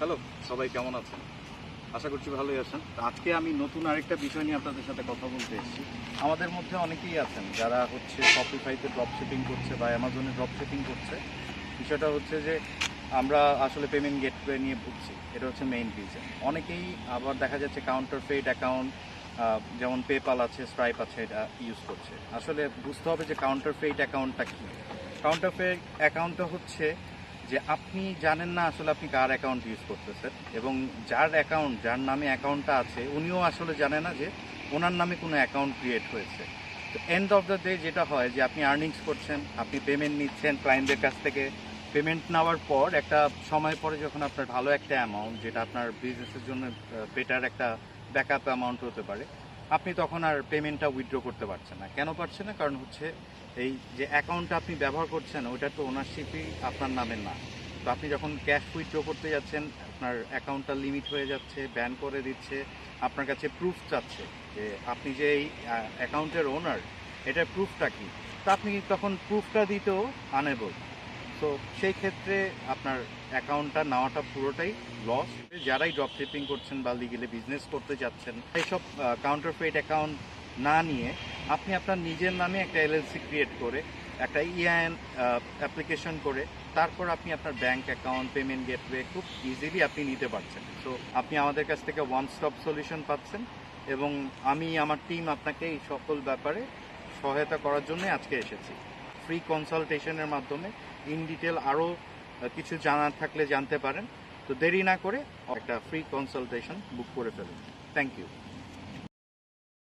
Hello, সবাই কেমন আছেন? আশা করছি ভালোই আছেন। তো আজকে আমি নতুন আরেকটা বিষয় নিয়ে আপনাদের সাথে কথা বলতে এসেছি। আমাদের মধ্যে অনেকেই আছেন যারা শপিফাইতে ড্রপ শিপিং করছে বা অ্যামাজনে ড্রপ শিপিং করছে। বিষয়টা হচ্ছে যে আমরা আসলে পেমেন্ট গেটওয়ে নিয়ে ভুগছি। এটা হচ্ছে মেইন রিজন। অনেকেই আবার দেখা যাচ্ছে কাউন্টারফেইট অ্যাকাউন্ট যেমন পেপাল আছে, স্ট্রাইপ আছে, এটা ইউজ করছে। আসলে বুঝতে হবে যে কাউন্টারফেইট অ্যাকাউন্টটা কী। কাউন্টারফেইট অ্যাকাউন্টটা হচ্ছে যে আপনি জানেন না আসলে আপনি কার অ্যাকাউন্ট ইউজ করতেছেন, এবং যার নামে অ্যাকাউন্টটা আছে উনিও আসলে জানে না যে ওনার নামে কোনো অ্যাকাউন্ট ক্রিয়েট হয়েছে। তো এন্ড অফ দ্য ডে যেটা হয় যে আপনি আর্নিংস করছেন, আপনি পেমেন্ট নিচ্ছেন ক্লায়েন্টদের কাছ থেকে। পেমেন্ট নেওয়ার পর একটা সময় পরে যখন আপনার ভালো একটা অ্যামাউন্ট, যেটা আপনার বিজনেসের জন্য বেটার একটা ব্যাকআপ অ্যামাউন্ট হতে পারে, আপনি তখন আর পেমেন্টটা উইথড্র করতে পারছেন না। কেন পারছেন না? কারণ হচ্ছে এই যে অ্যাকাউন্টটা আপনি ব্যবহার করছেন ওইটা তো ওনারশিপই আপনার নামে না। তো আপনি যখন ক্যাশ উইথড্র করতে যাচ্ছেন, আপনার অ্যাকাউন্টটা লিমিট হয়ে যাচ্ছে, ব্যান করে দিচ্ছে, আপনার কাছে প্রুফ চাচ্ছে যে আপনি যে এই অ্যাকাউন্টের ওনার, এটার প্রুফটা কী। তো আপনি তখন প্রুফটা দিতেও আনেবল। তো সেই ক্ষেত্রে আপনার অ্যাকাউন্টটা নেওয়াটা পুরোটাই লস। যারাই ড্রপ শিপিং করছেন বা লিগেলি বিজনেস করতে যাচ্ছেন, এইসব কাউন্টারফেইট অ্যাকাউন্ট না নিয়ে আপনি আপনার নিজের নামে একটা এলএলসি ক্রিয়েট করে, একটা ইআইএন অ্যাপ্লিকেশন করে, তারপর আপনি আপনার ব্যাংক অ্যাকাউন্ট, পেমেন্ট গেটওয়ে খুব ইজিলি আপনি নিতে পারছেন। সো আপনি আমাদের কাছ থেকে ওয়ান স্টপ সলিউশন পাচ্ছেন, এবং আমি আমার টিম আপনাকে এই সকল ব্যাপারে সহায়তা করার জন্য আজকে এসেছি। ফ্রি কনসালটেশনের মাধ্যমে ইন ডিটেল আরও কিছু জানার থাকলে জানতে পারেন। তো দেরি না করে একটা ফ্রি কনসালটেশন বুক করে ফেলুন। Thank you.